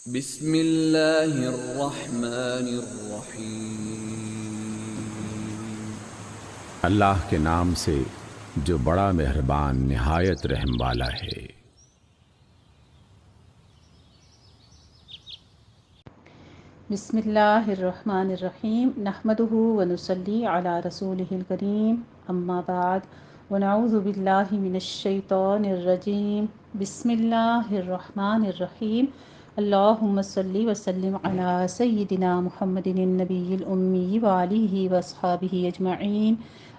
بسم اللہ الرحمن الرحیم۔ اللہ کے نام سے جو بڑا مہربان نہایت رحم والا ہے۔ بسم اللہ الرحمن الرحیم نحمدہ ونصلی علی رسولہ الکریم اما بعد ونعوذ باللہ من الشیطان الرجیم بسم اللہ الرحمن الرحیم اللہم صلی وسلم علی سیدنا محمد النبی الامی وآلہ واصحابہ اجمعین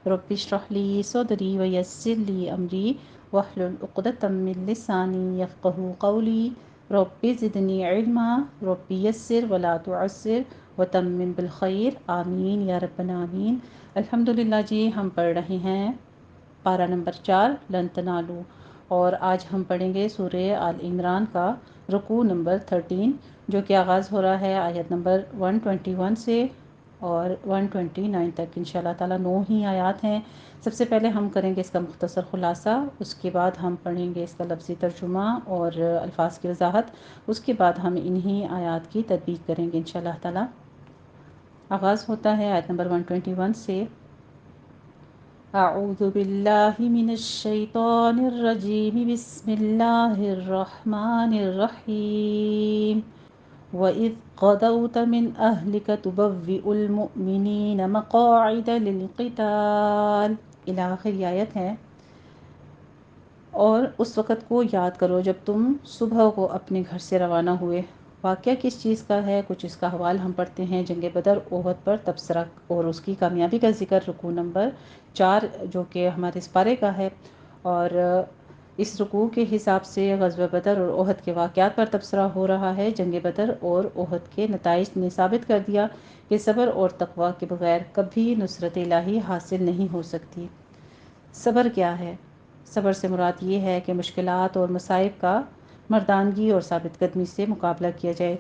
رب اشرح لی صدری ویسر لی امری واحلل عقدۃ من لسانی یفقہوا قولی رب زدنی علما رب یسر ولا تعسر وتمم بالخیر آمین یا رب العالمین۔ الحمدللہ جی، ہم پڑھ رہے ہیں پارہ نمبر 4 لن تنالوا، اور آج ہم پڑھیں گے سورہ آل عمران کا رکوع نمبر 13، جو کہ آغاز ہو رہا ہے آیت نمبر 121 سے اور 129 تک۔ انشاءاللہ تعالیٰ 9 ہی آیات ہیں۔ سب سے پہلے ہم کریں گے اس کا مختصر خلاصہ، اس کے بعد ہم پڑھیں گے اس کا لفظی ترجمہ اور الفاظ کی وضاحت، اس کے بعد ہم انہی آیات کی تطبیق کریں گے انشاءاللہ تعالیٰ۔ آغاز ہوتا ہے آیت نمبر 121 سے۔ اعوذ باللہ من الشیطان الرجیم بسم اللہ الرحمن الرحیم وَإِذْ غَدَوْتَ مِنْ أَهْلِكَ تُبَوِّئُ الْمُؤْمِنِينَ مَقَاعِدَ لِلْقِتَالِ، الی آخر آیت ہے۔ اور اس وقت کو یاد کرو جب تم صبح کو اپنے گھر سے روانہ ہوئے۔ واقعہ کس چیز کا ہے؟ کچھ اس کا حوال ہم پڑھتے ہیں۔ جنگ بدر احد پر تبصرہ اور اس کی کامیابی کا ذکر رکوع نمبر 4 جو کہ ہمارے اس پارے کا ہے، اور اس رکوع کے حساب سے غزوہ بدر اور احد کے واقعات پر تبصرہ ہو رہا ہے۔ جنگ بدر اور احد کے نتائج نے ثابت کر دیا کہ صبر اور تقویٰ کے بغیر کبھی نصرت الہی حاصل نہیں ہو سکتی۔ صبر کیا ہے؟ صبر سے مراد یہ ہے کہ مشکلات اور مصائب کا مردانگی اور ثابت قدمی سے مقابلہ کیا جائے۔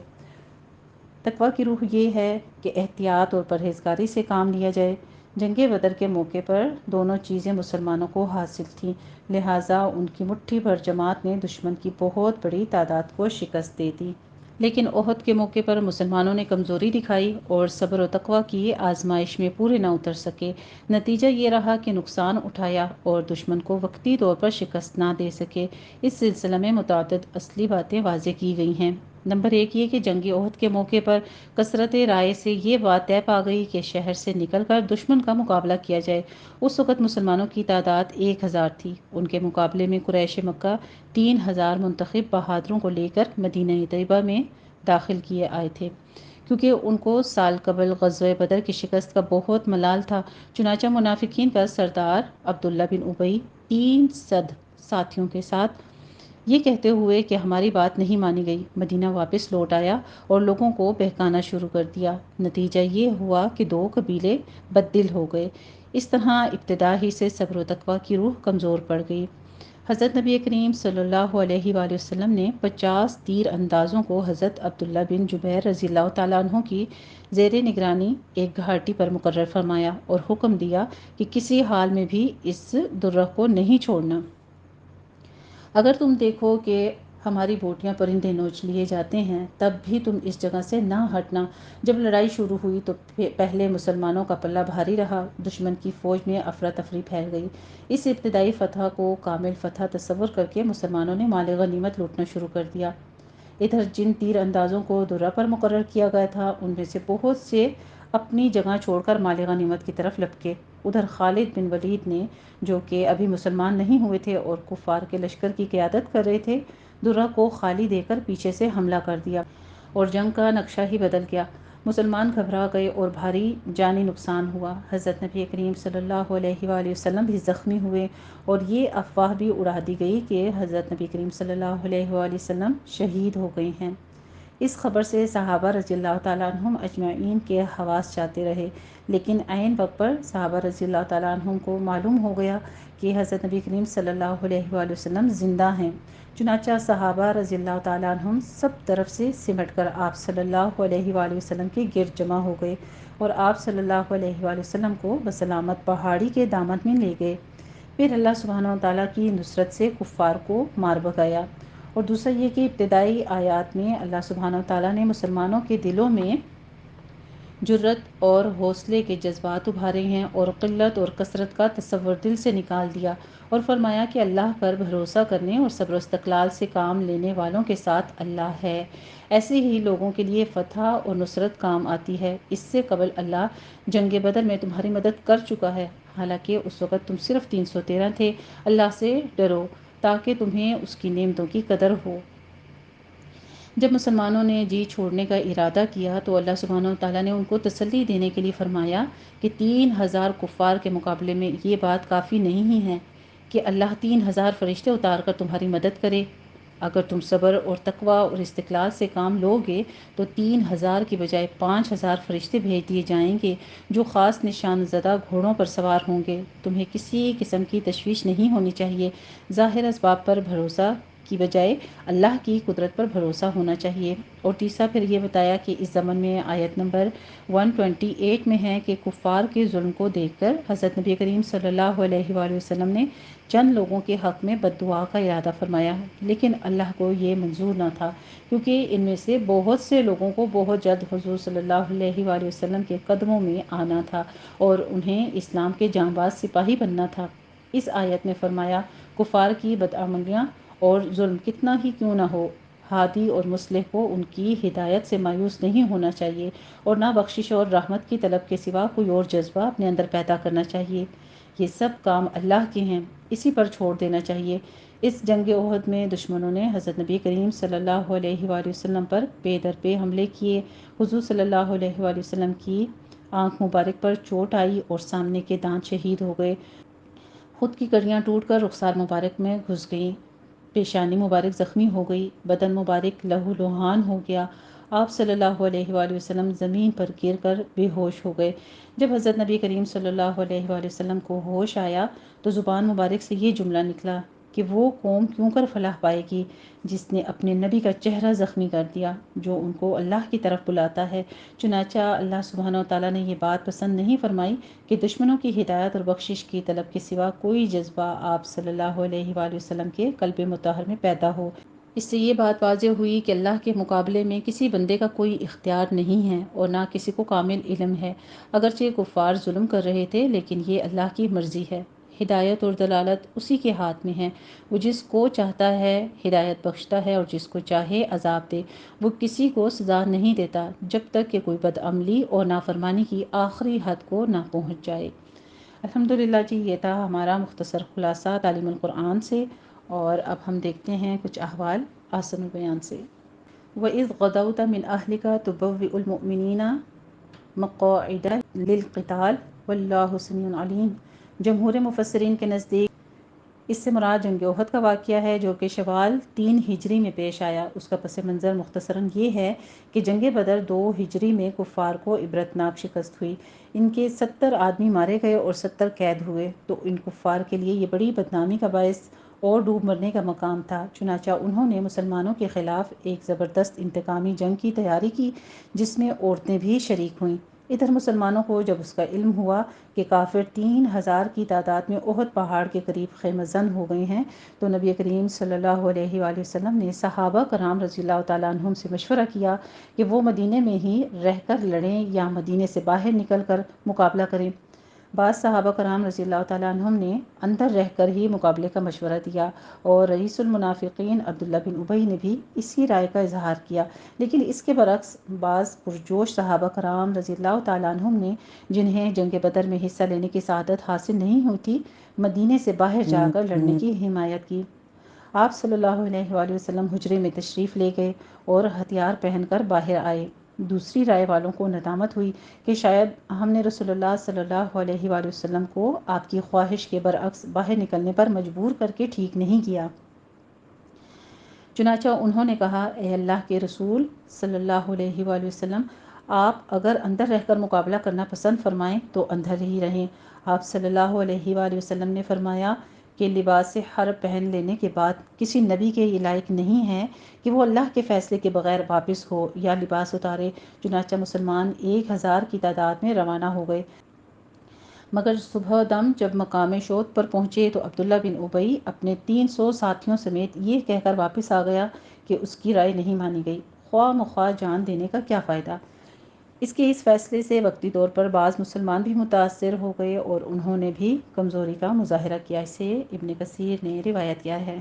تقویٰ کی روح یہ ہے کہ احتیاط اور پرہیزگاری سے کام لیا جائے۔ جنگ بدر کے موقع پر دونوں چیزیں مسلمانوں کو حاصل تھیں، لہٰذا ان کی مٹھی بھر جماعت نے دشمن کی بہت بڑی تعداد کو شکست دے دی۔ لیکن احد کے موقع پر مسلمانوں نے کمزوری دکھائی اور صبر و تقویٰ کی آزمائش میں پورے نہ اتر سکے۔ نتیجہ یہ رہا کہ نقصان اٹھایا اور دشمن کو وقتی طور پر شکست نہ دے سکے۔ اس سلسلے میں متعدد اصلی باتیں واضح کی گئی ہیں۔ نمبر 1 یہ کہ جنگ احد کے موقع پر کثرت رائے سے یہ بات طے پا گئی کہ شہر سے نکل کر دشمن کا مقابلہ کیا جائے۔ اس وقت مسلمانوں کی تعداد 1000 تھی۔ ان کے مقابلے میں قریش مکہ 3000 منتخب بہادروں کو لے کر مدینہ طیبہ میں داخل کیے آئے تھے، کیونکہ ان کو سال قبل غزوہ بدر کی شکست کا بہت ملال تھا۔ چنانچہ منافقین کا سردار عبداللہ بن ابی 300 ساتھیوں کے ساتھ یہ کہتے ہوئے کہ ہماری بات نہیں مانی گئی، مدینہ واپس لوٹ آیا اور لوگوں کو بہکانا شروع کر دیا۔ نتیجہ یہ ہوا کہ 2 قبیلے بددل ہو گئے۔ اس طرح ابتدا ہی سے صبر و تقویٰ کی روح کمزور پڑ گئی۔ حضرت نبی کریم صلی اللہ علیہ وآلہ وسلم نے 50 تیر اندازوں کو حضرت عبداللہ بن جبیر رضی اللہ تعالیٰ عنہ کی زیر نگرانی ایک گھاٹی پر مقرر فرمایا اور حکم دیا کہ کسی حال میں بھی اس درہ کو نہیں چھوڑنا۔ اگر تم دیکھو کہ ہماری بوٹیاں پرندے نوچ لیے جاتے ہیں تب بھی تم اس جگہ سے نہ ہٹنا۔ جب لڑائی شروع ہوئی تو پہلے مسلمانوں کا پلہ بھاری رہا، دشمن کی فوج میں افراتفری پھیل گئی۔ اس ابتدائی فتح کو کامل فتح تصور کر کے مسلمانوں نے مال غنیمت لوٹنا شروع کر دیا۔ ادھر جن تیر اندازوں کو درہ پر مقرر کیا گیا تھا ان میں سے بہت سے اپنی جگہ چھوڑ کر مال غنیمت کی طرف لپکے۔ ادھر خالد بن ولید نے، جو کہ ابھی مسلمان نہیں ہوئے تھے اور کفار کے لشکر کی قیادت کر رہے تھے، درہ کو خالی دے کر پیچھے سے حملہ کر دیا اور جنگ کا نقشہ ہی بدل گیا۔ مسلمان گھبرا گئے اور بھاری جانی نقصان ہوا۔ حضرت نبی کریم صلی اللہ علیہ وآلہ وسلم بھی زخمی ہوئے اور یہ افواہ بھی اڑا دی گئی کہ حضرت نبی کریم صلی اللہ علیہ وآلہ وسلم شہید ہو گئے ہیں۔ اس خبر سے صحابہ رضی اللہ تعالیٰ عنہم اجمعین کے حواس جاتے رہے، لیکن عین وقت پر صحابہ رضی اللہ تعالیٰ عنہم کو معلوم ہو گیا کہ حضرت نبی کریم صلی اللہ علیہ وآلہ وسلم زندہ ہیں۔ چنانچہ صحابہ رضی اللہ تعالیٰ عنہم سب طرف سے سمٹ کر آپ صلی اللہ علیہ وآلہ وسلم کے گرد جمع ہو گئے اور آپ صلی اللہ علیہ وآلہ وسلم کو بسلامت پہاڑی کے دامن میں لے گئے۔ پھر اللہ سبحانہ و تعالیٰ کی نصرت سے کفار کو مار بھگایا اور دوسرا یہ کہ ابتدائی آیات میں اللہ سبحانہ و تعالیٰ نے مسلمانوں کے دلوں میں جرت اور حوصلے کے جذبات ابھارے ہیں اور قلت اور کثرت کا تصور دل سے نکال دیا، اور فرمایا کہ اللہ پر بھروسہ کرنے اور صبر و استقلال سے کام لینے والوں کے ساتھ اللہ ہے۔ ایسے ہی لوگوں کے لیے فتح اور نصرت کام آتی ہے۔ اس سے قبل اللہ جنگ بدر میں تمہاری مدد کر چکا ہے، حالانکہ اس وقت تم صرف 313 تھے۔ اللہ سے ڈرو تاکہ تمہیں اس کی نعمتوں کی قدر ہو۔ جب مسلمانوں نے جی چھوڑنے کا ارادہ کیا تو اللہ سبحانہ وتعالیٰ نے ان کو تسلی دینے کے لیے فرمایا کہ 3000 کفار کے مقابلے میں یہ بات کافی نہیں ہی ہے کہ اللہ 3000 فرشتے اتار کر تمہاری مدد کرے۔ اگر تم صبر اور تقوی اور استقلال سے کام لوگے تو 3000 کی بجائے 5000 فرشتے بھیج دیے جائیں گے جو خاص نشان زدہ گھوڑوں پر سوار ہوں گے۔ تمہیں کسی قسم کی تشویش نہیں ہونی چاہیے، ظاہر اسباب پر بھروسہ کی بجائے اللہ کی قدرت پر بھروسہ ہونا چاہیے۔ اور تیسرا پھر یہ بتایا کہ اس ضمن میں آیت نمبر 128 میں ہے کہ کفار کے ظلم کو دیکھ کر حضرت نبی کریم صلی اللہ علیہ وآلہ وسلم نے چند لوگوں کے حق میں بد دعا کا ارادہ فرمایا، لیکن اللہ کو یہ منظور نہ تھا، کیونکہ ان میں سے بہت سے لوگوں کو بہت جلد حضور صلی اللہ علیہ وآلہ وسلم کے قدموں میں آنا تھا اور انہیں اسلام کے جانباز سپاہی بننا تھا۔ اس آیت میں فرمایا کفار کی بدعملیاں اور ظلم کتنا ہی کیوں نہ ہو، ہادی اور مصلح کو ان کی ہدایت سے مایوس نہیں ہونا چاہیے اور نہ بخشش اور رحمت کی طلب کے سوا کوئی اور جذبہ اپنے اندر پیدا کرنا چاہیے۔ یہ سب کام اللہ کے ہیں، اسی پر چھوڑ دینا چاہیے۔ اس جنگ احد میں دشمنوں نے حضرت نبی کریم صلی اللہ علیہ وآلہ وسلم پر پے در پے حملے کیے۔ حضور صلی اللہ علیہ وآلہ وسلم کی آنکھ مبارک پر چوٹ آئی اور سامنے کے دانت شہید ہو گئے۔ خود کی کڑیاں ٹوٹ کر رخسار مبارک میں گھس گئیں، پیشانی مبارک زخمی ہو گئی، بدن مبارک لہو لہان ہو گیا۔ آپ صلی اللہ علیہ وآلہ وسلم زمین پر گر کر بے ہوش ہو گئے۔ جب حضرت نبی کریم صلی اللہ علیہ وآلہ وسلم کو ہوش آیا تو زبان مبارک سے یہ جملہ نکلا کہ وہ قوم کیوں کر فلاح پائے گی جس نے اپنے نبی کا چہرہ زخمی کر دیا جو ان کو اللہ کی طرف بلاتا ہے۔ چنانچہ اللہ سبحانہ وتعالیٰ نے یہ بات پسند نہیں فرمائی کہ دشمنوں کی ہدایت اور بخشش کی طلب کے سوا کوئی جذبہ آپ صلی اللہ علیہ وآلہ وسلم کے قلب مطہر میں پیدا ہو۔ اس سے یہ بات واضح ہوئی کہ اللہ کے مقابلے میں کسی بندے کا کوئی اختیار نہیں ہے اور نہ کسی کو کامل علم ہے۔ اگرچہ کفار ظلم کر رہے تھے لیکن یہ اللہ کی مرضی ہے۔ ہدایت اور دلالت اسی کے ہاتھ میں ہے، وہ جس کو چاہتا ہے ہدایت بخشتا ہے اور جس کو چاہے عذاب دے۔ وہ کسی کو سزا نہیں دیتا جب تک کہ کوئی بدعملی اور نافرمانی کی آخری حد کو نہ پہنچ جائے۔ الحمدللہ جی، یہ تھا ہمارا مختصر خلاصہ تعلیم القرآن سے، اور اب ہم دیکھتے ہیں کچھ احوال آسن البیان سے۔ وَإِذْ غَدَوْتَ مِنْ أَهْلِكَ تُبَوِّئُ الْمُؤْمِنِينَ مَقَاعِدَ لِلْقِتَالِ وَاللَّهُ سَمِيعٌ عَلِيمٌ۔ جمہور مفسرین کے نزدیک اس سے مراد جنگ احد کا واقعہ ہے جو کہ شوال 3 ہجری میں پیش آیا۔ اس کا پس منظر مختصراً یہ ہے کہ جنگ بدر 2 ہجری میں کفار کو عبرتناک شکست ہوئی، ان کے 70 آدمی مارے گئے اور 70 قید ہوئے، تو ان کفار کے لیے یہ بڑی بدنامی کا باعث اور ڈوب مرنے کا مقام تھا۔ چنانچہ انہوں نے مسلمانوں کے خلاف ایک زبردست انتقامی جنگ کی تیاری کی جس میں عورتیں بھی شریک ہوئیں۔ ادھر مسلمانوں کو جب اس کا علم ہوا کہ کافر 3000 کی تعداد میں احد پہاڑ کے قریب خیمہ زن ہو گئے ہیں تو نبی کریم صلی اللہ علیہ وآلہ وسلم نے صحابہ کرام رضی اللہ تعالیٰ عنہم سے مشورہ کیا کہ وہ مدینے میں ہی رہ کر لڑیں یا مدینے سے باہر نکل کر مقابلہ کریں۔ بعض صحابہ کرام رضی اللہ تعالیٰ عنہم نے اندر رہ کر ہی مقابلے کا مشورہ دیا اور رئیس المنافقین عبداللہ بن ابی نے بھی اسی رائے کا اظہار کیا، لیکن اس کے برعکس بعض پرجوش صحابہ کرام رضی اللہ تعالیٰ عنہم نے جنہیں جنگ بدر میں حصہ لینے کی سعادت حاصل نہیں ہوئی تھی مدینے سے باہر جا کر لڑنے کی حمایت کی۔ آپ صلی اللہ علیہ وآلہ وسلم حجرے میں تشریف لے گئے اور ہتھیار پہن کر باہر آئے۔ دوسری رائے والوں کو ندامت ہوئی کہ شاید ہم نے رسول اللہ صلی اللہ علیہ وآلہ وسلم کو آپ کی خواہش کے برعکس باہر نکلنے پر مجبور کر کے ٹھیک نہیں کیا۔ چنانچہ انہوں نے کہا، اے اللہ کے رسول صلی اللہ علیہ وآلہ وسلم، آپ اگر اندر رہ کر مقابلہ کرنا پسند فرمائیں تو اندر ہی رہیں۔ آپ صلی اللہ علیہ وآلہ وسلم نے فرمایا کہ لباس حرب پہن لینے کے بعد کسی نبی کے یہ لائق نہیں ہے کہ وہ اللہ کے فیصلے کے بغیر واپس ہو یا لباس اتارے۔ چنانچہ مسلمان 1000 کی تعداد میں روانہ ہو گئے۔ مگر صبح دم جب مقام شوط پر پہنچے تو عبداللہ بن ابی اپنے 300 ساتھیوں سمیت یہ کہہ کر واپس آ گیا کہ اس کی رائے نہیں مانی گئی، خواہ مخواہ جان دینے کا کیا فائدہ۔ اس کے اس فیصلے سے وقتی طور پر بعض مسلمان بھی متاثر ہو گئے اور انہوں نے بھی کمزوری کا مظاہرہ کیا، اسے ابن کثیر نے روایت کیا ہے۔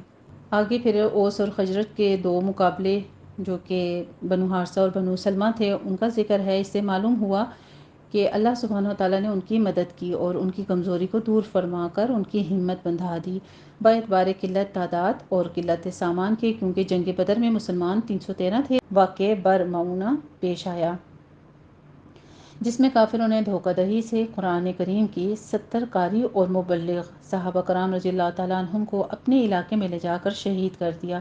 آگے پھر اوس اور خزرج کے دو مقابلے جو کہ بنو حارثہ اور بنو سلمہ تھے ان کا ذکر ہے۔ اس سے معلوم ہوا کہ اللہ سبحانہ وتعالیٰ نے ان کی مدد کی اور ان کی کمزوری کو دور فرما کر ان کی ہمت بندھا دی باعتبار قلت تعداد اور قلت سامان کے، کیونکہ جنگ بدر میں مسلمان 313 تھے۔ واقع برمعونہ پیش آیا جس میں کافروں نے دھوکہ دہی سے قرآن کریم کی 70 قاری اور مبلغ صحابہ کرام رضی اللہ تعالیٰ عنہم کو اپنے علاقے میں لے جا کر شہید کر دیا۔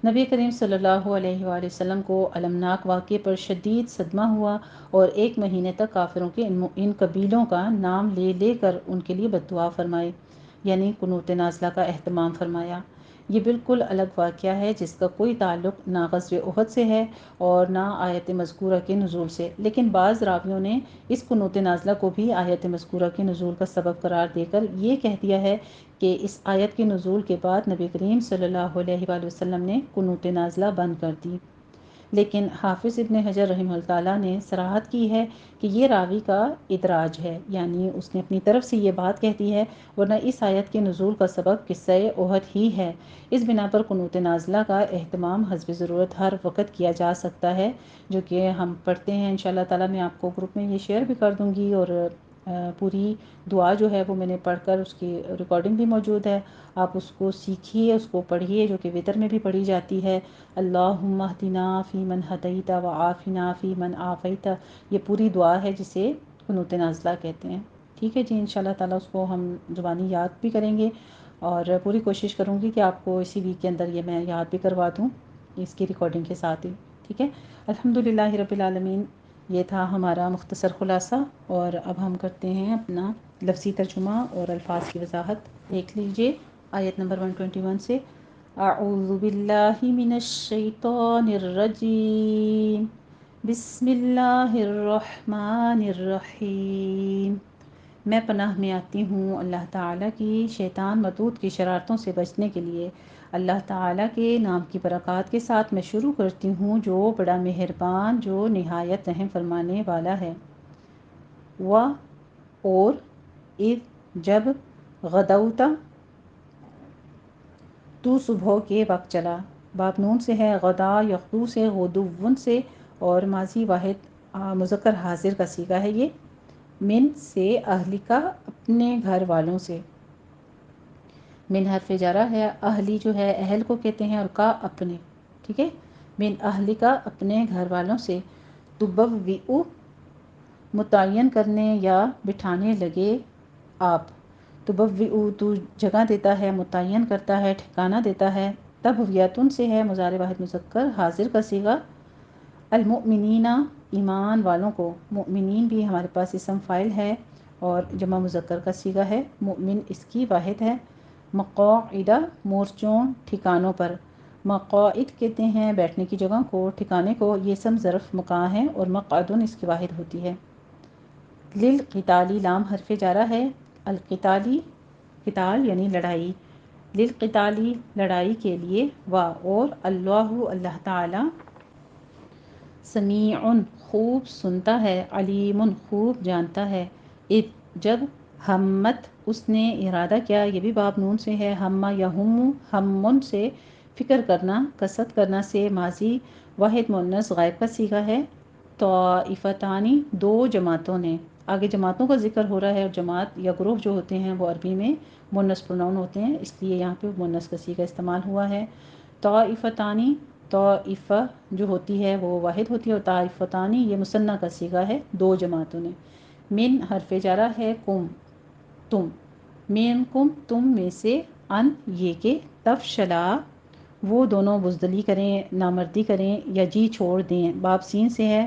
نبی کریم صلی اللہ علیہ وآلہ وسلم کو المناک واقعے پر شدید صدمہ ہوا اور 1 مہینے تک کافروں کے ان قبیلوں کا نام لے لے کر ان کے لیے بد دعا فرمائی، یعنی قنوت نازلہ کا اہتمام فرمایا۔ یہ بالکل الگ واقعہ ہے جس کا کوئی تعلق نہ غزوہ احد سے ہے اور نہ آیت مذکورہ کے نزول سے، لیکن بعض راویوں نے اس قنوت نازلہ کو بھی آیت مذکورہ کے نزول کا سبب قرار دے کر یہ کہہ دیا ہے کہ اس آیت کے نزول کے بعد نبی کریم صلی اللہ علیہ وآلہ وسلم نے قنوت نازلہ بند کر دی، لیکن حافظ ابن حجر رحمہ اللہ تعالیٰ نے صراحت کی ہے کہ یہ راوی کا ادراج ہے، یعنی اس نے اپنی طرف سے یہ بات کہہ دی ہے، ورنہ اس آیت کے نزول کا سبب قصہ احد ہی ہے۔ اس بنا پر قنوت نازلہ کا اہتمام حسب ضرورت ہر وقت کیا جا سکتا ہے، جو کہ ہم پڑھتے ہیں انشاءاللہ تعالیٰ۔ میں آپ کو گروپ میں یہ شیئر بھی کر دوں گی، اور پوری دعا جو ہے وہ میں نے پڑھ کر اس کی ریکارڈنگ بھی موجود ہے، آپ اس کو سیکھیے، اس کو پڑھیے، جو کہ وتر میں بھی پڑھی جاتی ہے۔ اللہم اہدنا فیمن ہدیت وعافنا فیمن عافیت، یہ پوری دعا ہے جسے قنوت نازلہ کہتے ہیں۔ ٹھیک ہے جی، انشاءاللہ تعالیٰ اس کو ہم زبانی یاد بھی کریں گے، اور پوری کوشش کروں گی کہ آپ کو اسی ویک کے اندر یہ میں یاد بھی کروا دوں اس کی ریکارڈنگ کے ساتھ ہی۔ ٹھیک ہے، الحمدللہ رب العالمین۔ یہ تھا ہمارا مختصر خلاصہ، اور اب ہم کرتے ہیں اپنا لفظی ترجمہ اور الفاظ کی وضاحت۔ دیکھ لیجئے آیت نمبر 121 سے، اعوذ باللہ من الشیطان الرجیم، بسم اللہ الرحمن الرحیم۔ میں پناہ میں آتی ہوں اللہ تعالیٰ کی شیطان مردود کی شرارتوں سے بچنے کے لیے۔ اللہ تعالیٰ کے نام کی برکات کے ساتھ میں شروع کرتی ہوں جو بڑا مہربان، جو نہایت رحم فرمانے والا ہے۔ اور اذ جب غدوت تو صبح کے وقت چلا، باب نون سے ہے، غدا یغدو سے، غدون سے، اور ماضی واحد مذکر حاضر کا صیغہ ہے یہ، من سے، اہلکا اپنے گھر والوں سے، من حرف جارہ ہے، اہلی جو ہے اہل کو کہتے ہیں، اور کا اپنے، ٹھیک ہے، من اہلکا اپنے گھر والوں سے، تبوئو متعین کرنے یا بٹھانے لگے آپ، تبوئو تو جگہ دیتا ہے، متعین کرتا ہے، ٹھکانہ دیتا ہے، تبویتن سے ہے، مضارع واحد مذکر حاضر کا صیغہ، المؤمنین ایمان والوں کو، مؤمنین بھی ہمارے پاس اسم فاعل ہے اور جمع مذکر کا صیغہ ہے، مؤمن اس کی واحد ہے، مقاعدہ مورچوں، ٹھکانوں پر، مقاعد کہتے ہیں بیٹھنے کی جگہ کو، ٹھکانے کو، یہ اسم ظرف مکان ہے اور مقعدن اس کی واحد ہوتی ہے۔ للقتالی لام حرف جارہ ہے، القتالی قتال یعنی لڑائی، للقتالی لڑائی کے لیے، اور اللہ اللہ تعالی، سمیع خوب سنتا ہے، علیم خوب جانتا ہے، اذ جب، ہمت اس نے ارادہ کیا، یہ بھی باب نون سے ہے، ہمہ یہم، ہمن سے فکر کرنا، قصد کرنا سے، ماضی واحد مؤنث غائب کا صیغہ ہے، طائفتانی دو جماعتوں نے، آگے جماعتوں کا ذکر ہو رہا ہے، اور جماعت یا گروہ جو ہوتے ہیں وہ عربی میں مؤنث پروناؤن ہوتے ہیں، اس لیے یہاں پہ مؤنث کا صیغہ استعمال ہوا ہے۔ طائفتانی، طائفہ جو ہوتی ہے وہ واحد ہوتی ہے، اور طائفتانی یہ مثنیٰ کا صیغہ ہے، دو جماعتوں نے۔ من حرف جارہ ہے، کم تم، من کم تم میں سے، ان یہ کہ، تفشلا وہ دونوں بزدلی کریں، نامردی کریں یا جی چھوڑ دیں، باب سین سے ہے،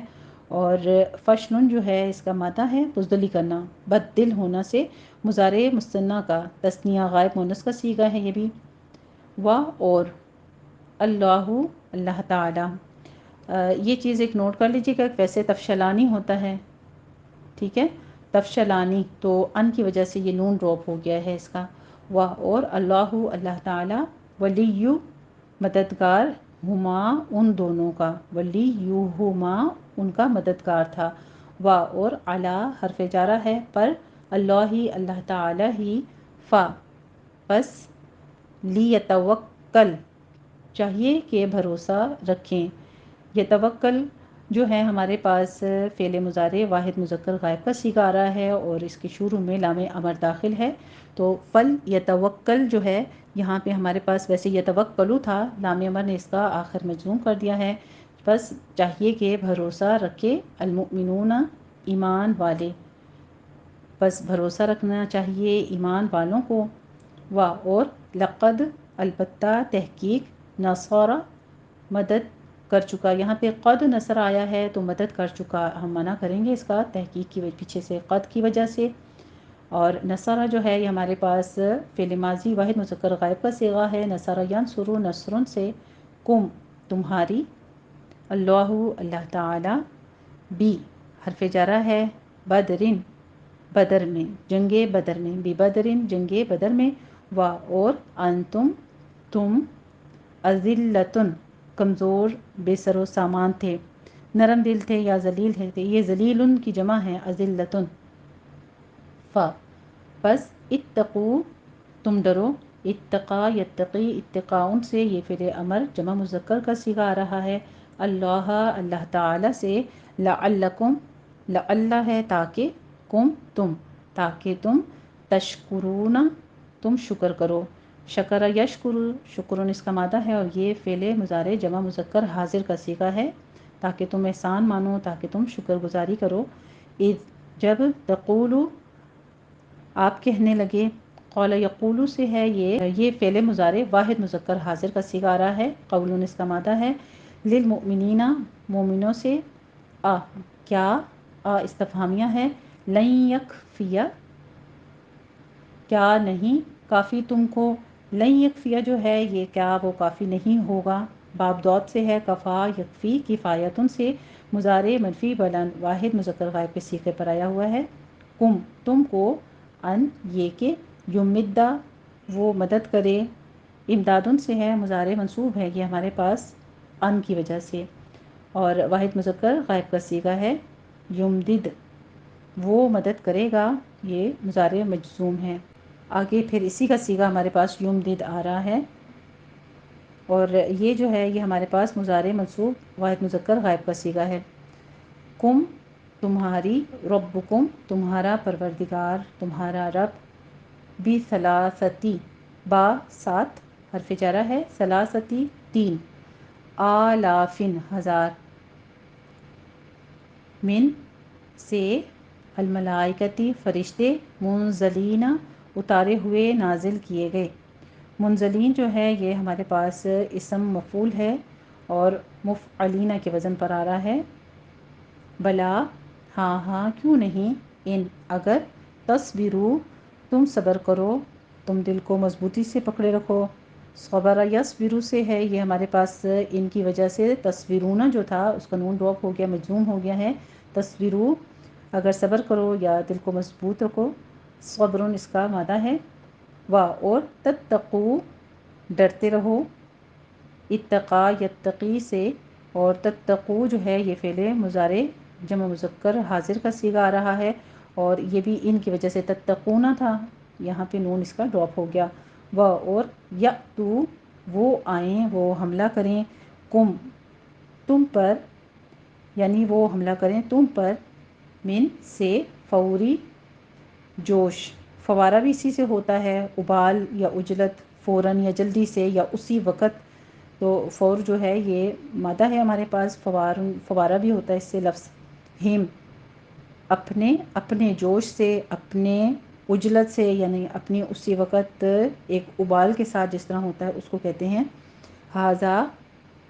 اور فشن جو ہے اس کا مادہ ہے بزدلی کرنا، بد دل ہونا سے، مضارع مثنیٰ کا، تثنیہ غائب مؤنث کا صیغہ ہے یہ بھی، اور اللہ اللہ تعالی، یہ چیز ایک نوٹ کر لیجیے گا، ویسے تفشلانی ہوتا ہے، ٹھیک ہے، تفشلانی تو ان کی وجہ سے یہ نون ڈراپ ہو گیا ہے اس کا، اور اللہ اللہ تعالیٰ، ولی مددگار، ہما ان دونوں کا، ولی ہما ان کا مددگار تھا، اور علی حرف جارہ ہے پر، اللہ ہی اللہ تعالیٰ ہی، پس لیتوکل چاہیے کہ بھروسہ رکھیں۔ یتوکل جو ہے ہمارے پاس فعل مضارع واحد مذکر غائب کا صیغہ آ رہا ہے اور اس کے شروع میں لام امر داخل ہے، تو فل یتوکل جو ہے یہاں پہ ہمارے پاس ویسے یتوکلو تھا، لام امر نے اس کا آخر مجزوم کر دیا ہے، بس چاہیے کہ بھروسہ رکھے المؤمنون ایمان والے، بس بھروسہ رکھنا چاہیے ایمان والوں کو، اور لقد البتہ تحقیق نصارہ مدد کر چکا، یہاں پہ قد نصر آیا ہے تو مدد کر چکا ہم منع کریں گے اس کا تحقیق کی پیچھے سے قد کی وجہ سے، اور نصرہ جو ہے یہ ہمارے پاس فعل ماضی واحد مذکر غائب کا صیغہ ہے، نصرہ ینصر نصرن سے، کم تمہاری، اللہ اللہ تعالی، بی حرف جارہ ہے، بدرن بدر میں، جنگ بدر میں، بی بدرن جنگ بدر میں، اور انتم تم، اذلتن کمزور بے سر و سامان تھے، نرم دل تھے یا ذلیل تھے، یہ ذلیل کی جمع ہے اذلتن، پس اتقو تم ڈرو، اتقا یتقی اتقاؤن سے یہ فعل امر جمع مذکر کا صیغہ آ رہا ہے، اللہ اللہ تعالی سے، لعلکم لعل ہے تاکہ، تاکہ تم تشکرون تم شکر کرو، شکر یشکر شکرن اس کا مادہ ہے اور یہ فعل مضارع جمع مذکر حاضر کا صیغہ ہے، تاکہ تم احسان مانو، تاکہ تم شکر گزاری کرو، جب تقولو آپ کہنے لگے، قول یقولو سے ہے یہ فعل مضارع واحد مذکر حاضر کا صیغہ آ رہا ہے، قولن اس کا مادہ ہے، للمؤمنین مومنوں سے، کیا استفہامیہ ہے، لن یکفیہ کیا نہیں کافی تم کو، لن یکفیہ جو ہے یہ کیا وہ کافی نہیں ہوگا، باب دوت سے ہے، کفا یکفی کفایتن سے، مضارع منفی بلند واحد مذکر غائب کے صیغے پر آیا ہوا ہے، تم کو، ان یہ کہ، یمدہ وہ مدد کرے، امدادن سے ہے، مضارع منصوب ہے یہ ہمارے پاس ان کی وجہ سے، اور واحد مذکر غائب کا صیغہ ہے، یمدد وہ مدد کرے گا، یہ مضارع مجزوم ہے، آگے پھر اسی کا صیغہ ہمارے پاس یمدد آ رہا ہے، اور یہ جو ہے یہ ہمارے پاس مضارع منصوب واحد مذکر غائب کا صیغہ ہے، کم تمہاری، ربکم تمہارا پروردگار تمہارا رب، بی ثلاثتی با سات حرف جارہ ہے، ثلاثتی تین، آلافن ہزار، من سے، الملائکتی فرشتے، منزلین اتارے ہوئے نازل کیے گئے، منزلین جو ہے یہ ہمارے پاس اسم مفعول ہے اور مفعلین کے وزن پر آ رہا ہے، بلا ہاں ہاں کیوں نہیں، ان اگر، تصبرو تم صبر کرو، تم دل کو مضبوطی سے پکڑے رکھو، صبر یصبرو سے ہے یہ ہمارے پاس ان کی وجہ سے تصویرون جو تھا اس کا نون ڈراپ ہو گیا، مجزوم ہو گیا ہے، تصویرو اگر صبر کرو یا دل کو مضبوط رکھو، صبرن اس کا مادہ ہے، اور تتقو ڈرتے رہو، اتقا یتقی سے، اور تتقو جو ہے یہ فعل مضارع جمع مذکر حاضر کا صیغہ آ رہا ہے، اور یہ بھی ان کی وجہ سے تتقونا تھا، یہاں پہ نون اس کا ڈراپ ہو گیا، اور یأتو وہ آئیں وہ حملہ کریں، کم تم پر، یعنی وہ حملہ کریں تم پر، من سے فوری جوش، فوارہ بھی اسی سے ہوتا ہے، ابال یا اجلت، فوراً یا جلدی سے یا اسی وقت، تو فور جو ہے یہ مادہ ہے ہمارے پاس، فوارہ بھی ہوتا ہے اس سے لفظ، ہم اپنے اپنے جوش سے، اپنے اجلت سے، یعنی اپنی اسی وقت ایک ابال کے ساتھ جس طرح ہوتا ہے اس کو کہتے ہیں، ہاذا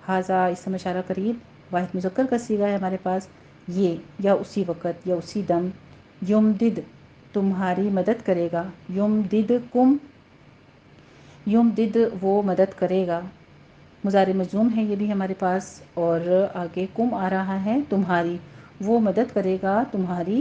اس سے اشارہ قریب واحد مذکر کا صیغہ ہے ہمارے پاس، یہ یا اسی وقت یا اسی دم، یمدد تمہاری مدد کرے گا، یمددکم یمدد وہ مدد کرے گا، مضارع مجزوم ہے یہ بھی ہمارے پاس، اور آگے کم آ رہا ہے تمہاری، وہ مدد کرے گا تمہاری،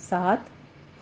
7,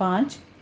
5,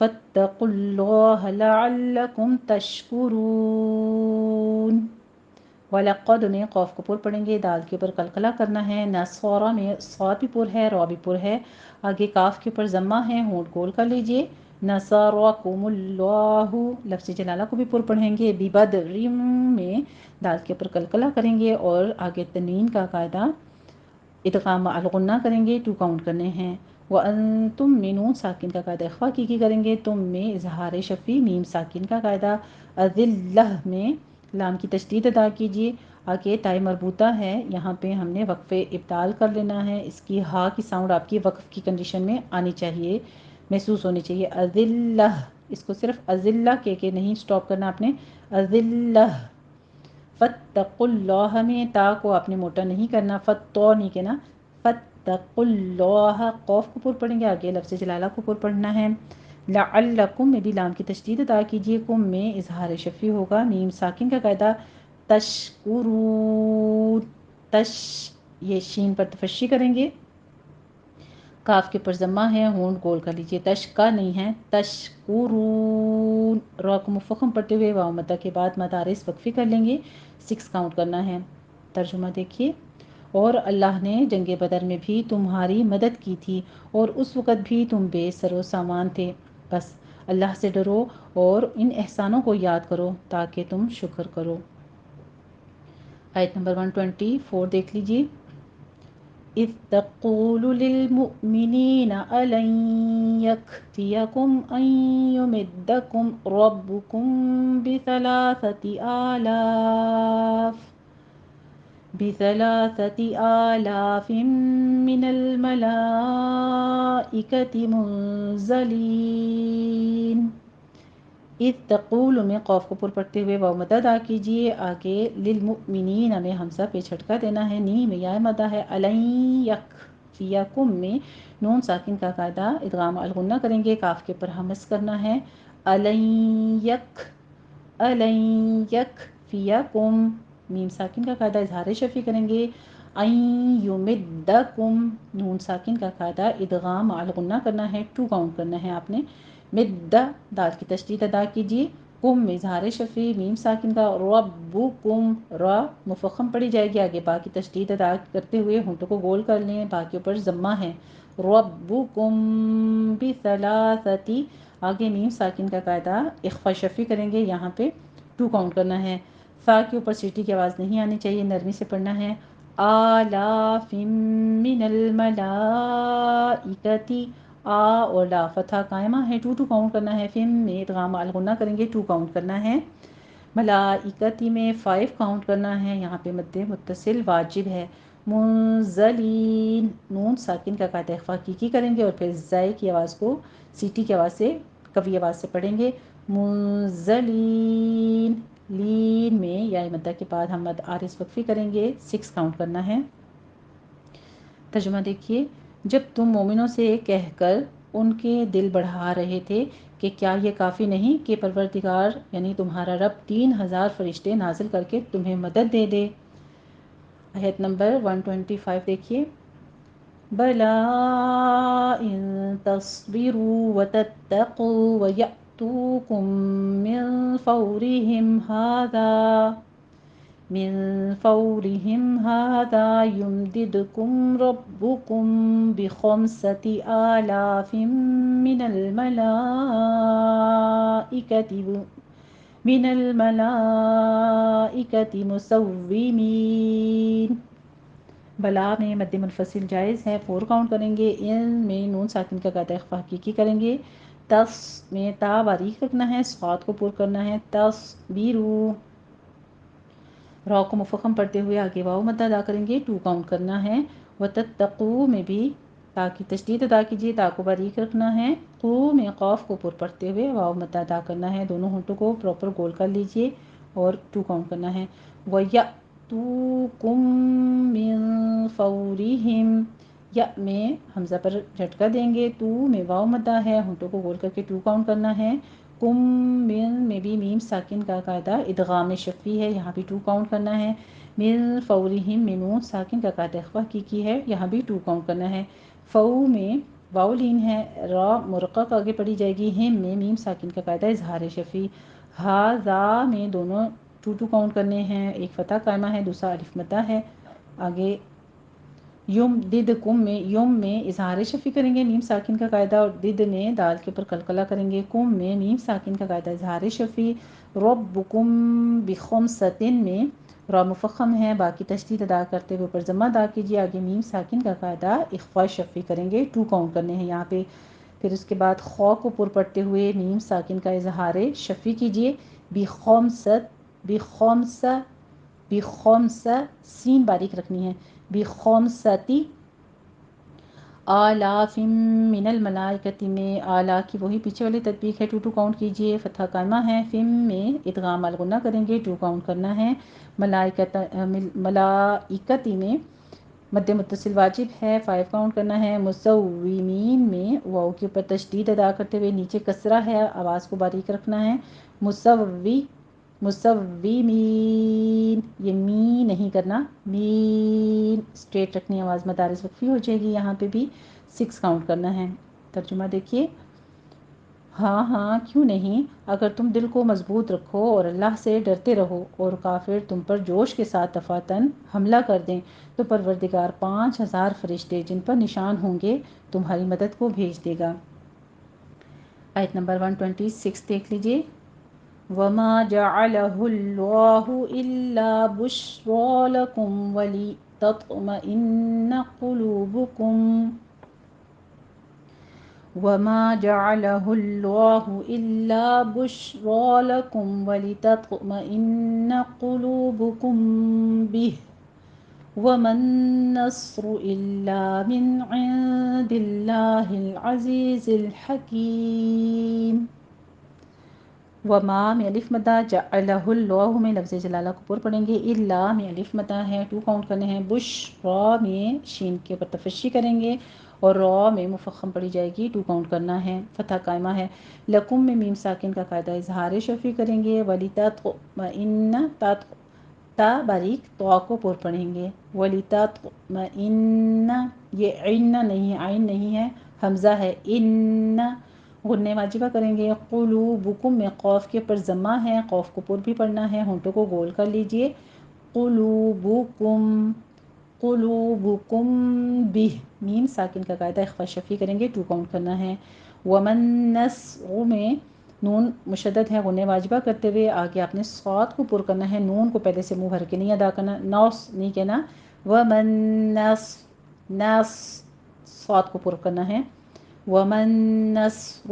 فاتقوا اللہ لعلکم تشکرون۔ وَلَقَدْ میں قوف کو پر پڑھیں گے، دال کے اوپر قلقلہ کرنا ہے، نصارہ میں صاد بھی پر ہے، را بھی پر ہے، آگے کاف کے اوپر ضمہ ہے، ہونٹ گول کر لیجئے، نصارکم اللہ، لفظ جلالہ کو بھی پر پڑھیں گے، ببدر میں دال کے اوپر قلقلہ کریں گے اور آگے تنوین کا قاعدہ ادغام الغنہ کریں گے، 2 کاؤنٹ کرنے ہیں، وَأَنْتُمْ میں نون ساکن کا قاعدہ اخفا کی کریں گے، تم میں اظہار شفی، میم ساکن کا قاعدہ، اذلہ میں لام کی تشدید ادا کیجیے، آگے تائی مربوطہ ہے، یہاں پہ ہم نے وقف ابدال کر لینا ہے، اس کی ہا کی ساؤنڈ آپ کی وقف کی کنڈیشن میں آنی چاہیے، محسوس ہونی چاہیے، اذلہ، اس کو صرف اذلہ کے نہیں سٹاپ کرنا آپ نے، اذلہ، فاتقوا اللہ میں تا کو آپ نے موٹا نہیں کرنا، فتو نہیں کہنا، فاتقوا اللہ، قوف کو پر پڑھیں گے، آگے لفظ جلالہ کو پر پڑھنا ہے، لعلکم میں بھی لام کی تشدید ادا کیجیے، کم میں اظہار شفی ہوگا، میم ساکن کا قاعدہ، تشکرون، تش، یہ شین پر تفشی کریں گے، کاف کے پر ضمہ ہے، ہونٹ گول کر لیجئے، تش کا نہیں ہے، تشکرون، را کو مفخم پڑھتے ہوئے واو مدہ کے بعد مدارس وقفی کر لیں گے، 6 کاؤنٹ کرنا ہے۔ ترجمہ دیکھیے، اور اللہ نے جنگ بدر میں بھی تمہاری مدد کی تھی اور اس وقت بھی تم بے سر و سامان تھے، بس اللہ سے ڈرو اور ان احسانوں کو یاد کرو تاکہ تم شکر کرو۔ آیت نمبر 124 دیکھ لیجیے، اذ تقول للمؤمنین ألن يكفيكم أن يمدكم ربكم بثلاثة آلاف من الملائكة منزلين۔ اذ تقول میں قوف کو پر پڑھتے ہوئے واو مدہ ادا کیجیے، آگے للمؤمنین میں حمزہ پہ جھٹکا دینا ہے، نی میں یا مدہ ہے، الن یکفیکم میں نون ساکن کا قاعدہ ادغام الغنہ کریں گے، کاف کے پر ہمس کرنا ہے، الن یکفیکم، میم ساکن کا قاعدہ اظہار شفی کریں گے، این یمدکم، نون ساکن کا قاعدہ ادغام الغنہ کرنا ہے، 2 کاؤنٹ کرنا ہے آپ نے، مدہ دال کی تشدید ادا کیجیے، کم میں اظہار شفی، میم ساکن کا، ربکم، را مفخم پڑھی جائے گی، آگے با کی تشدید ادا کرتے ہوئے ہونٹوں کو گول کر لیں، با کے اوپر ضمہ ہے، ربکم بثلاثتی، آگے میم ساکن کا قاعدہ اخفا شفی کریں گے، یہاں پہ 2 کاؤنٹ کرنا ہے، فا کے اوپر سیٹی کی آواز نہیں آنی چاہیے، نرمی سے پڑھنا ہے، آلاف من الملائکتی، آ اور لا فتحہ قائمہ ہے، 2 کاؤنٹ کرنا ہے، فم میں ادغام الغنہ کریں گے، 2 کاؤنٹ کرنا ہے، ملائکتی میں 5 کاؤنٹ کرنا ہے، یہاں پہ مد متصل واجب ہے، منزلین، نون ساکن کا قاعدہ اخفا کی کریں گے اور پھر زائے کی آواز کو سیٹی کی آواز سے قوی آواز سے پڑھیں گے، منزلین، لین میں یا مدہ کے بعد ہم مد آرس وقفی کریں گے، 6 کاؤنٹ کرنا ہے۔ ترجمہ دیکھیے، جب تم مومنوں سے کہہ کر ان کے دل بڑھا رہے تھے کہ کیا یہ کافی نہیں کہ پروردگار یعنی تمہارا رب 3000 فرشتے نازل کر کے تمہیں مدد دے دے۔ آیت نمبر 125 دیکھیے، بلا ان تصبروا وتتقوا ويأتوكم من فورهم هذا يمددكم ربكم ب5 آلاف من الملائكة مسومين، بلا میں مد منفصل جائز ہے، 4 کاؤنٹ کریں گے، ان میں نون ساکن کا قاعدہ اخفا حقیقی کریں گے، تس میں تا باریک رکھنا ہے، صاد کو پر کرنا ہے، تصبیرو، را کو مفخم پڑھتے ہوئے آگے واو مد ادا کریں گے، 2 کاؤنٹ کرنا ہے، وتتقو میں بھی تا کی تشدید ادا کیجیے، تا کو باریک رکھنا ہے، قو میں قاف کو پر پڑھتے ہوئے واو مد ادا کرنا ہے، دونوں ہونٹوں کو پراپر گول کر لیجیے اور 2 کاؤنٹ کرنا ہے، وَيَأْتُوكُم مِّن فَوْرِهِمْ، یا میں حمزہ پر جھٹکا دیں گے، تو میں واو مدہ ہے، ہونٹوں کو گول کر کے 2 کاؤنٹ کرنا ہے، کم من میں بھی میم ساکن کا قاعدہ ادغام شفی ہے، یہاں بھی 2 کاؤنٹ کرنا ہے، من فورہم میں نون ساکن کا قاعدہ اخفا کی ہے، یہاں بھی 2 کاؤنٹ کرنا ہے، فو میں واؤلین ہے، را مرقق آگے پڑھی جائے گی، ہم میں میم ساکن کا قاعدہ اظہار شفیع، ہا زا میں دونوں ٹو کاؤنٹ کرنے ہیں، ایک فتح قائمہ ہے دوسرا الف مدہ ہے۔ آگے یم دد کم میں، یم میں اظہار شفیع کریں گے میم ساکن کا قاعدہ، اور دد میں دال کے اوپر قلقلہ کریں گے، کم میں میم ساکن کا قاعدہ اظہار شفیع، ربکم بخمسۃ میں را مفخم ہے، باقی تشدید ادا کرتے ہوئے اوپر ضمہ ادا کیجیے، آگے میم ساکن کا قاعدہ اخفاء شفیع کریں گے، ٹو کاؤنٹ کرنے ہیں یہاں پہ۔ پھر اس کے بعد خو کو پر پڑھتے ہوئے میم ساکن کا اظہار شفیع کیجیے، بخمسۃ بخمسہ بخمسہ، سین باریک رکھنی ہے، بخمستی آلاف من الملائکۃ میں، آلا کی وہی پیچھے والی تطبیق ہے، ٹو کاؤنٹ کیجئے، فتح قائمہ ہے، فم میں ادغام الغنہ کریں گے، ٹو کاؤنٹ کرنا ہے، ملائکتی میں مد متصل واجب ہے، 5 کاؤنٹ کرنا ہے، مسومین میں واو کے اوپر تشدید ادا کرتے ہوئے نیچے کسرہ ہے، آواز کو باریک رکھنا ہے، مسوی مسومین، یہ می نہیں کرنا، مین اسٹریٹ رکھنی ہے، آواز مدارس وقفی ہو جائے گی، یہاں پہ بھی 6 کاؤنٹ کرنا ہے۔ ترجمہ دیکھیے، ہاں ہاں کیوں نہیں، اگر تم دل کو مضبوط رکھو اور اللہ سے ڈرتے رہو اور کافر تم پر جوش کے ساتھ دفعتاً حملہ کر دیں تو پروردگار 5000 فرشتے جن پر نشان ہوں گے تمہاری مدد کو بھیج دے گا۔ آیت نمبر 126 دیکھ لیجئے، وَمَا جَعَلَهُ اللَّهُ إِلَّا بُشْرَىٰ لَكُمْ وَلِتَطْمَئِنَّ قُلُوبُكُمْ وَمَا جَعَلَهُ اللَّهُ إِلَّا بُشْرَىٰ لَكُمْ وَلِتَطْمَئِنَّ قُلُوبُكُمْ بِهِ وَمَا النَّصْرُ إِلَّا مِنْ عِندِ اللَّهِ الْعَزِيزِ الْحَكِيمِ۔ وما میں الف مدہ، جعلہ اللہ میں لفظ جلالہ کو پر پڑھیں گے، الا میں الف مدہ ہے، 2 کاؤنٹ کرنے ہیں، بشرا میں شین کے اوپر تفشی کریں گے اور را میں مفخم پڑھی جائے گی، 2 کاؤنٹ کرنا ہے، فتح قائمہ ہے، لکم میں میم ساکن کا قاعدہ اظہار شفیع کریں گے، ولیتطمئن تا باریک تو کو پر پڑھیں گے، ولیتطمئن، یہ عین نہیں ہے، عین نہیں ہے، حمزہ ہے، ان غنہ واجبہ کریں گے، قلوبکم میں قوف کے اوپر ضمہ ہے، قوف کو پر بھی پڑھنا ہے، ہونٹوں کو گول کر لیجئے، قلوبکم قلوبکم بہ، میم ساکن کا قاعدہ اخفاء شفیع کریں گے، 2 کاؤنٹ کرنا ہے، ومن نصر میں نون مشدد ہے، غنہ واجبہ کرتے ہوئے آگے آپ نے صاد کو پر کرنا ہے، نون کو پہلے سے منہ بھر کے نہیں ادا کرنا، نوس نہیں کہنا، ومن نص صاد کو پر کرنا ہے، ومن نصر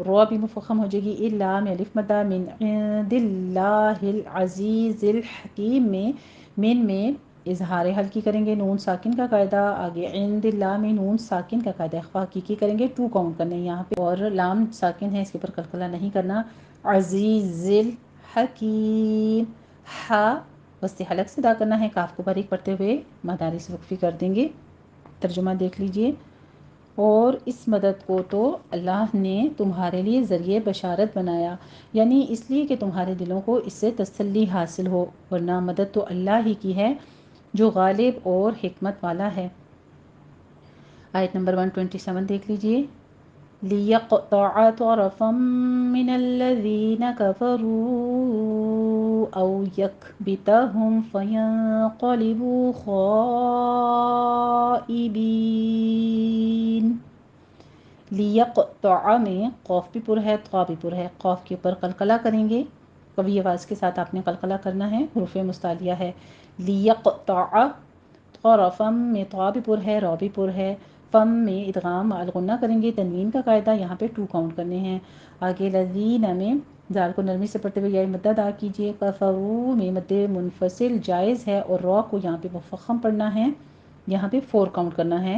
را بھی مفخم ہو جائے گی، الا میں الف مدہ، من عند اللہ العزیز الحکیم میں من میں اظہار حلقی کریں گے، نون ساکن کا قاعدہ، آگے عند اللہ میں نون ساکن کا قاعدہ اخفاء حقیقی کریں گے، 2 کاؤنٹ کرنے ہیں یہاں پہ، اور لام ساکن ہے اس کے اوپر قلقلہ نہیں کرنا، عزیز الحکیم، ہا وسط حلق سے ادا کرنا ہے، کاف کو باریک پڑھتے ہوئے مدارس وقفی کر دیں گے۔ ترجمہ دیکھ لیجئے، اور اس مدد کو تو اللہ نے تمہارے لیے ذریعہ بشارت بنایا، یعنی اس لیے کہ تمہارے دلوں کو اس سے تسلی حاصل ہو، ورنہ مدد تو اللہ ہی کی ہے جو غالب اور حکمت والا ہے۔ آیت نمبر 127 دیکھ لیجئے، لِيَقْطَعَ طَرَفًا مِّنَ الَّذِينَ كَفَرُوا أَوْ يَكْبِتَهُمْ فَيَنقَلِبُوا خَائِبِينَ۔ لیقطع میں قوف بھی پر ہے، طا بھی پر ہے، قوف کے اوپر قلقلہ کریں گے، قوی آواز کے ساتھ آپ نے قلقلہ کرنا ہے، حروف مستعلیہ ہے، لیقطع، طرفا میں طا بھی پر ہے، را بھی پر ہے، فم میں ادغام الغنہ کریں گے، تنوین کا قاعدہ یہاں پہ 2 کاؤنٹ کرنے ہیں، آگے لذین میں زال کو نرمی سے پڑھتے ہوئے یا مدہ ادا کیجیے، کفروا میں مد منفصل جائز ہے اور را کو یہاں پہ مفخم پڑھنا ہے، یہاں پہ 4 کاؤنٹ کرنا ہے،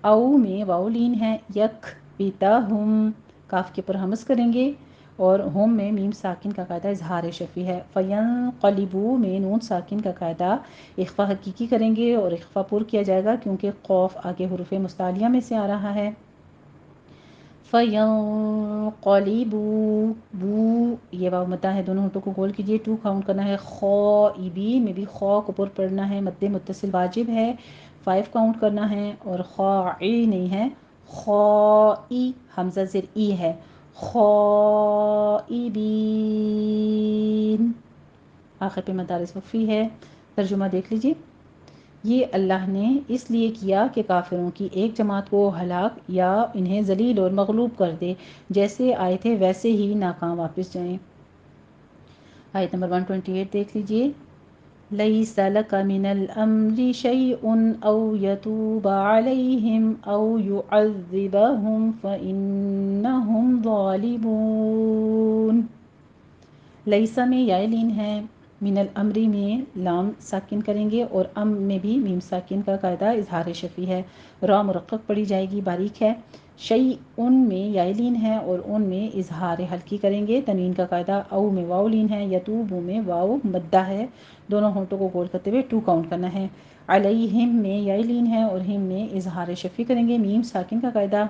او میں واؤلین ہے، یک بیتاہم کاف کے پر ہمس کریں گے، اور ہم میں میم ساکن کا قاعدہ اظہار شفیع ہے، فینقلبوا میں نون ساکن کا قاعدہ اخفاء حقیقی کریں گے اور اخفاء پر کیا جائے گا کیونکہ قوف آگے حروف مستعلیہ میں سے آ رہا ہے، فینقلبوا بو، یہ واو مدہ ہے، دونوں ہونٹوں کو گول کیجئے، 2 کاؤنٹ کرنا ہے، خائبین میں بھی خا کو پر پڑھنا ہے، مد متصل واجب ہے، 5 کاؤنٹ کرنا ہے، اور خاعی نہیں ہے، خائی حمزہ زیر ای ہے، خائبین، آخر پہ مدارس وقفی ہے۔ ترجمہ دیکھ لیجیے، یہ اللہ نے اس لیے کیا کہ کافروں کی ایک جماعت کو ہلاک یا انہیں ذلیل اور مغلوب کر دے، جیسے آئے تھے ویسے ہی ناکام واپس جائیں۔ آیت نمبر 128 دیکھ لیجیے، لَيْسَ لَكَ مِنَ الْأَمْرِ شَيْءٌ أَوْ يَتُوبَ عَلَيْهِمْ أَوْ يُعَذِّبَهُمْ فَإِنَّهُمْ ظَالِمُونَ۔ لیسا میں یا لین ہے، من الامری میں لام ساکن کریں گے، اور ام میں بھی میم ساکن کا قاعدہ اظہار شفیع ہے، را مرقق پڑھی جائے گی، باریک ہے۔ شیء ان میں یا لین ہے اور ان میں اظہار حلقی کریں گے، تنوین کا قاعدہ۔ او میں واو لین ہے، یتوب میں واو مدہ ہے، دونوں ہونٹوں کو گول کرتے ہوئے 2 کاؤنٹ کرنا ہے۔ علیہم میں یا لین ہے اور ہم میں اظہار شفیع کریں گے، میم ساکن کا قاعدہ۔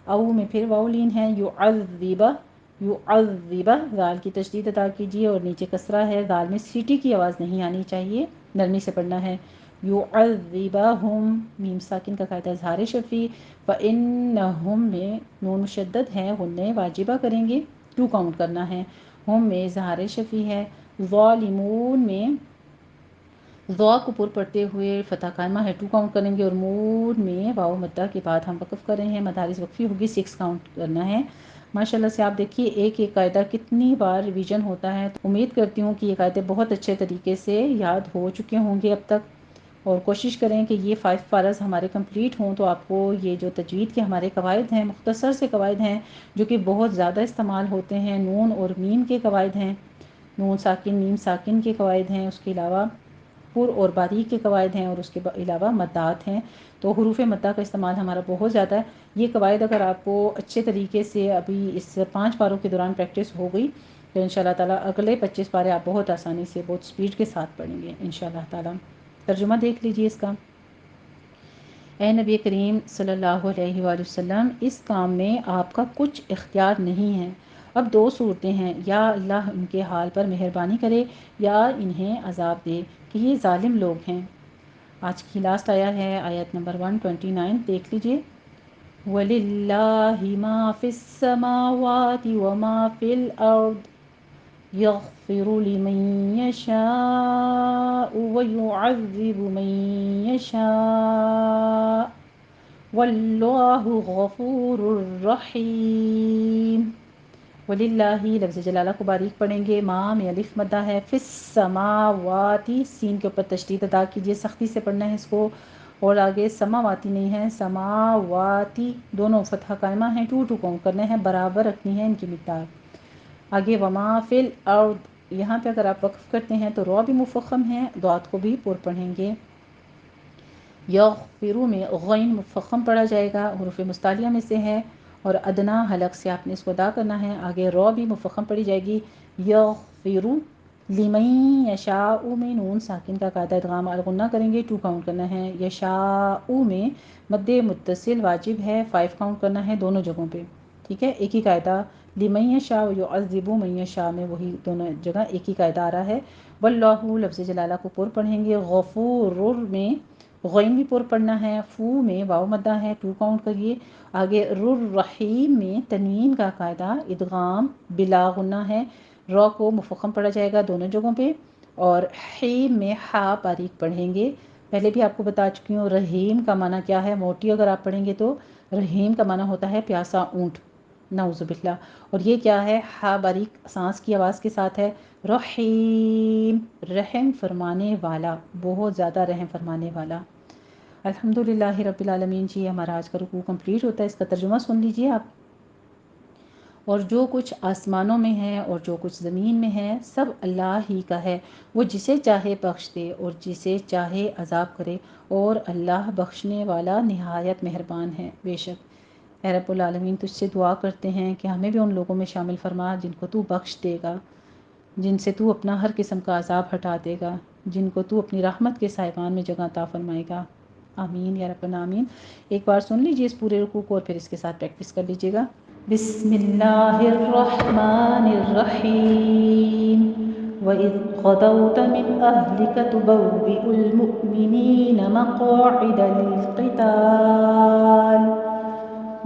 او میں پھر واو لین ہے، یعذبہ، یعذبہ ذال کی تشدید ادا کیجیے اور نیچے کسرہ ہے، ذال میں سیٹی کی آواز نہیں آنی چاہیے، نرمی سے پڑھنا ہے۔ یعذبہم میم ساکن کا قاعدہ اظہار شفیع۔ فإنہم میں نون مشدد ہے، غنہ واجبہ کریں گے، 2 کاؤنٹ کرنا ہے، ہم میں اظہار شفیع ہے۔ ظالمون میں ضا کو پر پڑھتے ہوئے فتح قائمہ ہے، 2 کاؤنٹ کریں گے، اور مون میں واو مدہ کے بعد ہم وقف کر رہے ہیں، مدارس وقفی ہوگی، 6 کاؤنٹ کرنا ہے۔ ماشاءاللہ سے آپ دیکھیے ایک ایک قاعدہ کتنی بار ریویژن ہوتا ہے، تو امید کرتی ہوں کہ یہ قاعدے بہت اچھے طریقے سے یاد ہو چکے ہوں گے اب تک، اور کوشش کریں کہ یہ 5 فارز ہمارے کمپلیٹ ہوں تو آپ کو یہ جو تجوید کے ہمارے قواعد ہیں، مختصر سے قواعد ہیں جو کہ بہت زیادہ استعمال ہوتے ہیں، نون اور میم کے قواعد ہیں، نون ساکن میم ساکن کے قواعد ہیں، اس کے علاوہ پر اور باریک کے قواعد ہیں، اور اس کے علاوہ مدات ہیں، تو حروف مدہ کا استعمال ہمارا بہت زیادہ ہے۔ یہ قواعد اگر آپ کو اچھے طریقے سے ابھی اس 5 پاروں کے دوران پریکٹس ہو گئی تو انشاءاللہ تعالیٰ اگلے 25 پارے آپ بہت آسانی سے بہت سپیڈ کے ساتھ پڑھیں گے انشاءاللہ تعالیٰ۔ ترجمہ دیکھ لیجیے اس کا، اے نبی کریم صلی اللہ علیہ وآلہ وسلم، اس کام میں آپ کا کچھ اختیار نہیں ہے۔ اب 2 صورتیں ہیں، یا اللہ ان کے حال پر مہربانی کرے یا انہیں عذاب دے کہ یہ ظالم لوگ ہیں۔ آج کی لاسٹ آیا ہے آیت نمبر 129 دیکھ لیجیے، وَلِلَّهِ مَا فِي السَّمَاوَاتِ وَمَا فِي الْأَرْضِ يَغْفِرُ لِمَن يَشَاءُ وَيُعَذِّبُ مَن يَشَاءُ وَاللَّهُ غَفُورٌ رَحِيمٌ۔ وَلِلَّهِ لفظ جلالہ کو باریک پڑھیں گے، ماں میں الف مدہ ہے، فی السماواتی سین کے اوپر تشدید ادا کیجیے، سختی سے پڑھنا ہے اس کو، اور آگے سماواتی نہیں ہے، سماواتی دونوں فتح قائمہ ہیں، 2 کاؤنٹ کرنے ہیں، برابر رکھنی ہے ان کی مقدار۔ آگے وما فی الارض، یہاں پہ اگر آپ وقف کرتے ہیں تو را بھی مفخم ہے، ضاد کو بھی پر پڑھیں گے۔ یغفرو میں غین مفخم پڑھا جائے گا، حروف مستعلیہ میں سے ہے، اور ادنا حلق سے آپ نے اس کو ادا کرنا ہے، آگے را بھی مفخم پڑھی جائے گی، یغفرو لمن یشاء میں نون ساکن کا قاعدہ ادغام الغنہ کریں گے، 2 کاؤنٹ کرنا ہے، یشاء میں مد متصل واجب ہے، 5 کاؤنٹ کرنا ہے دونوں جگہوں پہ، ٹھیک ہے، ایک ہی قاعدہ، لمن یشاء یعذب من یشاء میں وہی دونوں جگہ ایک ہی قاعدہ آ رہا ہے۔ واللہ لفظ جلالہ کو پر پڑھیں گے، غفور میں غین بھی پر پڑھنا ہے، فو میں واو مدہ ہے، 2 کاؤنٹ کریے، آگے رحیم میں تنوین کا قاعدہ ادغام بلا غنہ ہے، را کو مفخم پڑھا جائے گا دونوں جگہوں پہ، اور حیم میں ہا باریک پڑھیں گے، پہلے بھی آپ کو بتا چکی ہوں رحیم کا معنی کیا ہے، موٹی اگر آپ پڑھیں گے تو رحیم کا معنی ہوتا ہے پیاسا اونٹ، نعوذ باللہ، اور یہ کیا ہے، ہا باریک سانس کی آواز کے ساتھ ہے، رحیم رحم فرمانے والا، بہت زیادہ رحم فرمانے والا۔ الحمدللہ رب العالمین، جی ہمارا آج کا رکوع کمپلیٹ ہوتا ہے، اس کا ترجمہ سن لیجئے آپ، اور جو کچھ آسمانوں میں ہے اور جو کچھ زمین میں ہے سب اللہ ہی کا ہے، وہ جسے چاہے بخش دے اور جسے چاہے عذاب کرے، اور اللہ بخشنے والا نہایت مہربان ہے۔ بے شک اے رب العالمین، تجھ سے دعا کرتے ہیں کہ ہمیں بھی ان لوگوں میں شامل فرما جن کو تو بخش دے گا، جن سے تو اپنا ہر قسم کا عذاب ہٹا دے گا، جن کو تو اپنی رحمت کے سائبان میں جگہ عطا فرمائے گا، آمین یا رب العالمین۔ ایک بار سن لیجیے اس پورے رکوع کو اور پھر اس کے ساتھ پریکٹس کر لیجیے گا۔ بسم اللہ الرحمن الرحیم، وَإِذْ غَدَوْتَ مِنْ أَهْلِكَ تُبَوِّئُ الْمُؤْمِنِينَ مَقَاعِدَ لِلْقِتَالِ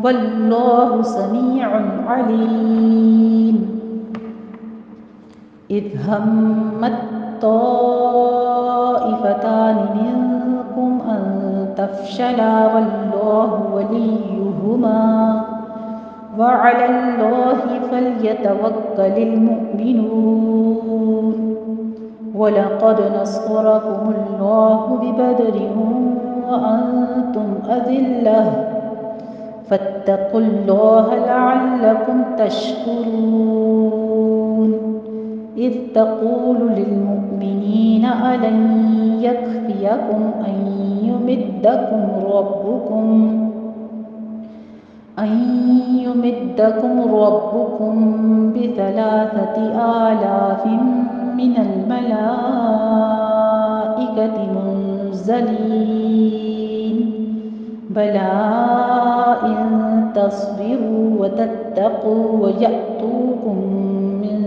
واللہ سمیع علیم. اذ ہمت طائفتان منکم ان تفشلا واللہ ولیہما وعلی اللہ فلیتوکل المؤمنون. وَلَقَدْ نَصَرَكُمُ اللَّهُ بِبَدْرٍ وَأَنْتُمْ أَذِلَّةٌ فَاتَّقُوا اللَّهَ لَعَلَّكُمْ تَشْكُرُونَ. إِذْ تَقُولُ لِلْمُؤْمِنِينَ أَلَنْ يَكْفِيَكُمْ أَنْ يُمِدَّكُمْ رَبُّكُمْ بِثَلَاثَةِ آلَافٍ من الملائكة منزلين. بلى إن تصبروا وتتقوا ويأتوكم من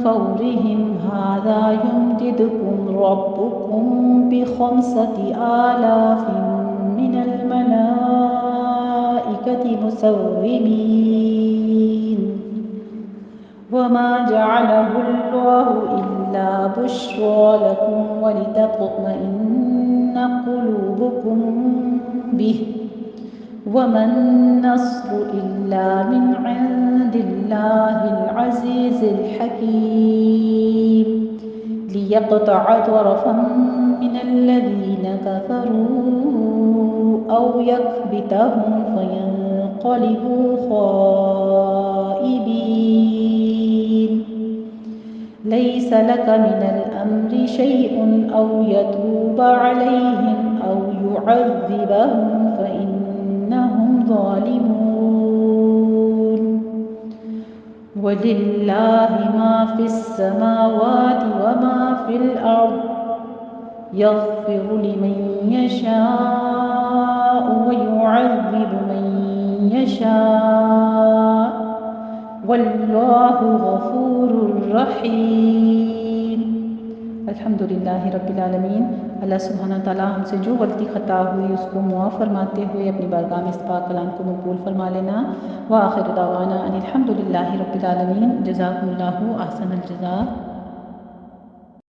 فورهم هذا يمددكم ربكم ب5,000 من الملائكة مسومين. وما جعله الله إلا بشرى لكم ولتطمئن قلوبكم به وما النصر إلا من عند الله العزيز الحكيم. ليقطع طرفا من الذين كفروا أو يكبتهم فينقلبوا خائبين. ليس لك من الأمر شيء أو يتوب عليهم أو يعذبهم فإنهم ظالمون. ولله ما في السماوات وما في الأرض يغفر لمن يشاء ويعذب من يشاء واللہ غفور رحیم. الحمدللہ رب العالمین. اللہ سبحانہ تعالیٰ ہم سے جو غلطی خطا ہوئی اس کو معاف فرماتے ہوئے اپنی بارگاہ میں اس پاک کلام کو مقبول فرما لینا. وآخر دعوانا ان الحمدللہ رب العالمین. جزاکم اللہ احسن الجزاء.